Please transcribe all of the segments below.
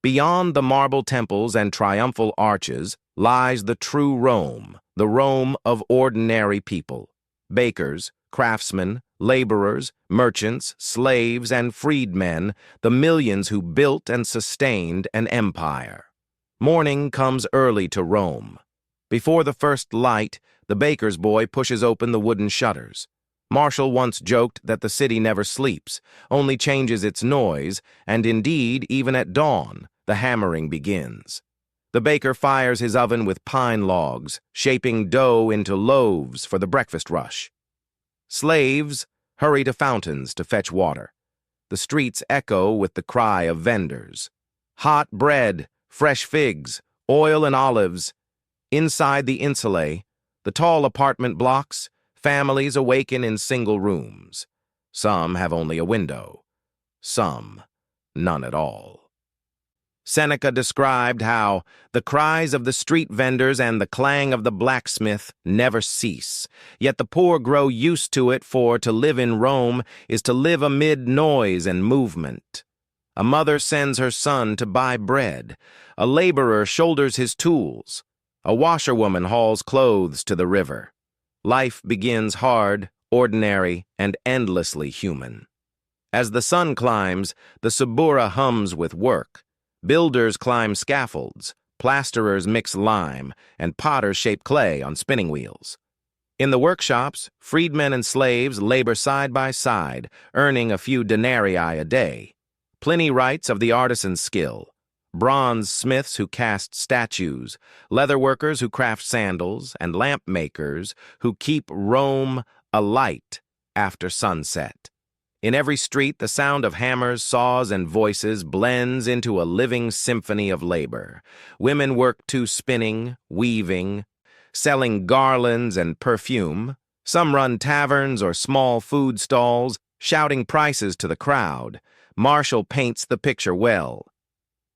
Beyond the marble temples and triumphal arches lies the true Rome, the Rome of ordinary people. Bakers, craftsmen, laborers, merchants, slaves, and freedmen, the millions who built and sustained an empire. Morning comes early to Rome. Before the first light, the baker's boy pushes open the wooden shutters. Martial once joked that the city never sleeps, only changes its noise, and indeed, even at dawn, the hammering begins. The baker fires his oven with pine logs, shaping dough into loaves for the breakfast rush. Slaves hurry to fountains to fetch water. The streets echo with the cry of vendors. Hot bread, fresh figs, oil and olives. Inside the insulae, the tall apartment blocks, families awaken in single rooms. Some have only a window. Some, none at all. Seneca described how the cries of the street vendors and the clang of the blacksmith never cease, yet the poor grow used to it, for to live in Rome is to live amid noise and movement. A mother sends her son to buy bread. A laborer shoulders his tools. A washerwoman hauls clothes to the river. Life begins hard, ordinary, and endlessly human. As the sun climbs, the Subura hums with work. Builders climb scaffolds, plasterers mix lime, and potters shape clay on spinning wheels. In the workshops, freedmen and slaves labor side by side, earning a few denarii a day. Pliny writes of the artisan's skill: bronze smiths who cast statues, leather workers who craft sandals, and lamp makers who keep Rome alight after sunset. In every street, the sound of hammers, saws, and voices blends into a living symphony of labor. Women work too, spinning, weaving, selling garlands and perfume. Some run taverns or small food stalls, shouting prices to the crowd. Martial paints the picture well.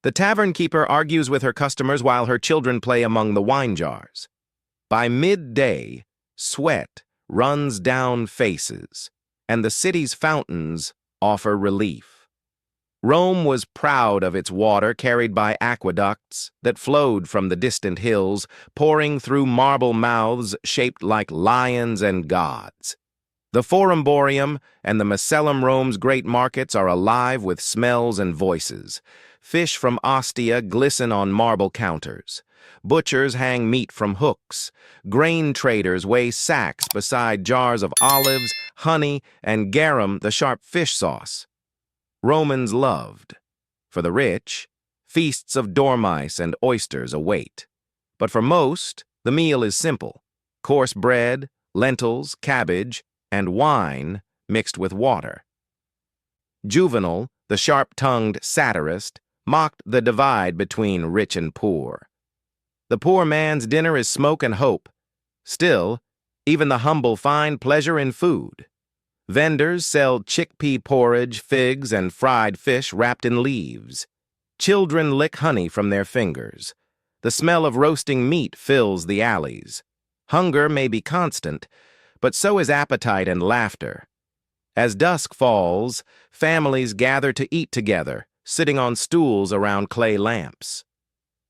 The tavern keeper argues with her customers while her children play among the wine jars. By midday, sweat runs down faces, and the city's fountains offer relief. Rome was proud of its water carried by aqueducts that flowed from the distant hills, pouring through marble mouths shaped like lions and gods. The Forumborium and the Macellum Rome's great markets are alive with smells and voices. Fish from Ostia glisten on marble counters. Butchers hang meat from hooks. Grain traders weigh sacks beside jars of olives, honey, and garum, the sharp fish sauce. Romans loved. For the rich, feasts of dormice and oysters await. But for most, the meal is simple: coarse bread, lentils, cabbage, and wine mixed with water. Juvenal, the sharp-tongued satirist, mocked the divide between rich and poor. The poor man's dinner is smoke and hope. Still, even the humble find pleasure in food. Vendors sell chickpea porridge, figs, and fried fish wrapped in leaves. Children lick honey from their fingers. The smell of roasting meat fills the alleys. Hunger may be constant, but so is appetite and laughter. As dusk falls, families gather to eat together, sitting on stools around clay lamps.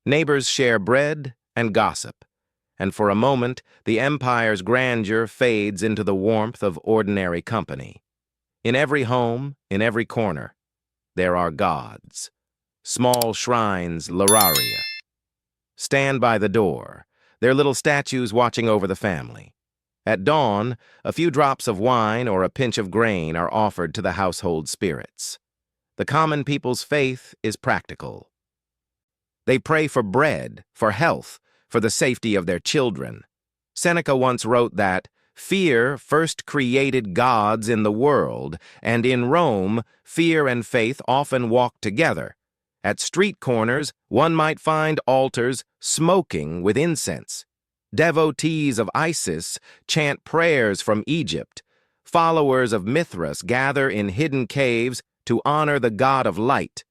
Neighbors share bread and gossip, and for a moment the empire's grandeur fades into the warmth of ordinary company. In every home, in every corner, there are gods. Small shrines, Lararia, stand by the door, their little statues watching over the family. At dawn, a few drops of wine or a pinch of grain are offered to the household spirits. The common people's faith is practical. They pray for bread, for health, for the safety of their children. Seneca once wrote that fear first created gods in the world, and in Rome, fear and faith often walk together. At street corners, one might find altars smoking with incense. Devotees of Isis chant prayers from Egypt. Followers of Mithras gather in hidden caves to honor the god of light.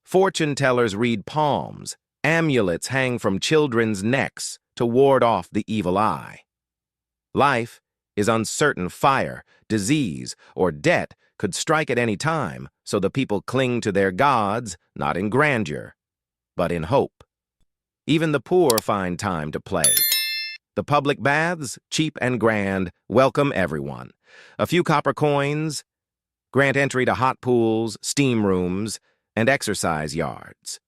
Fortune-tellers read palms. Amulets hang from children's necks to ward off the evil eye. Life is uncertain. Fire, disease, or debt could strike at any time, so the people cling to their gods, not in grandeur, but in hope. Even the poor find time to play. The public baths, cheap and grand, welcome everyone. A few copper coins grant entry to hot pools, steam rooms, and exercise yards.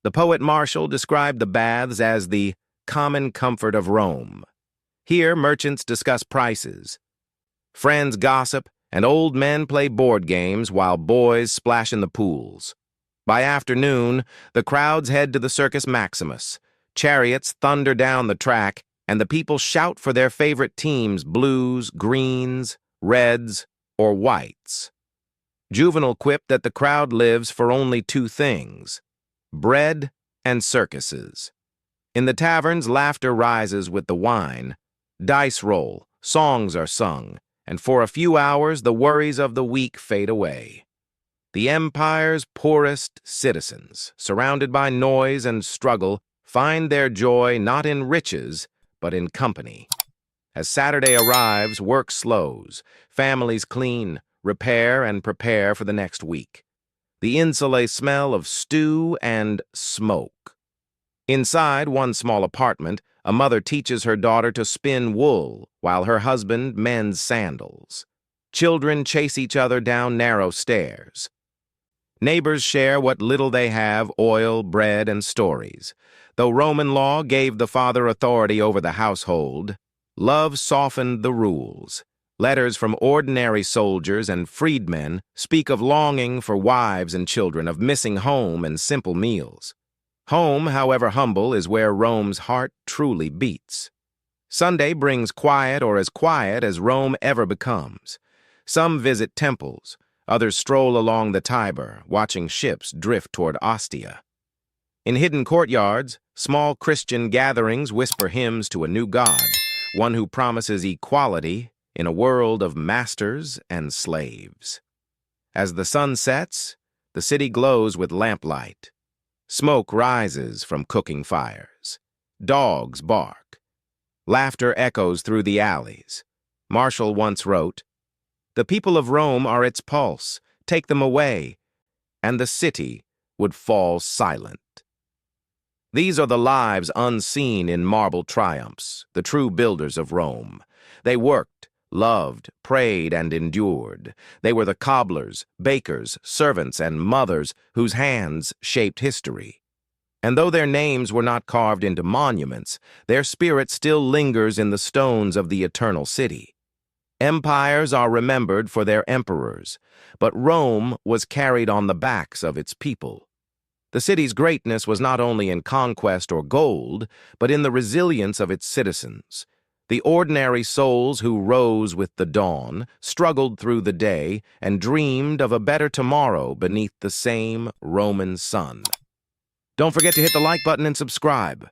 The poet Martial described the baths as the common comfort of Rome. Here, merchants discuss prices. Friends gossip, and old men play board games while boys splash in the pools. By afternoon, the crowds head to the Circus Maximus. Chariots thunder down the track, and the people shout for their favorite teams: blues, greens, reds, or whites. Juvenal quipped that the crowd lives for only two things: bread and circuses. In the taverns, laughter rises with the wine. Dice roll, songs are sung, and for a few hours the worries of the week fade away. The empire's poorest citizens, surrounded by noise and struggle, find their joy not in riches, but in company. As Saturday arrives, work slows. Families clean, repair, and prepare for the next week. The insulae smell of stew and smoke. Inside one small apartment, a mother teaches her daughter to spin wool while her husband mends sandals. Children chase each other down narrow stairs. Neighbors share what little they have: oil, bread, and stories. Though Roman law gave the father authority over the household, love softened the rules. Letters from ordinary soldiers and freedmen speak of longing for wives and children, of missing home and simple meals. Home, however humble, is where Rome's heart truly beats. Sunday brings quiet, or as quiet as Rome ever becomes. Some visit temples, others stroll along the Tiber, watching ships drift toward Ostia. In hidden courtyards, small Christian gatherings whisper hymns to a new God, one who promises equality in a world of masters and slaves. As the sun sets, the city glows with lamplight. Smoke rises from cooking fires. Dogs bark. Laughter echoes through the alleys. Martial once wrote, "The people of Rome are its pulse. Take them away, and the city would fall silent." These are the lives unseen in marble triumphs, the true builders of Rome. They worked, loved, prayed, and endured. They were the cobblers, bakers, servants, and mothers whose hands shaped history. And though their names were not carved into monuments, their spirit still lingers in the stones of the eternal city. Empires are remembered for their emperors, but Rome was carried on the backs of its people. The city's greatness was not only in conquest or gold, but in the resilience of its citizens. The ordinary souls who rose with the dawn, struggled through the day, and dreamed of a better tomorrow beneath the same Roman sun. Don't forget to hit the like button and subscribe.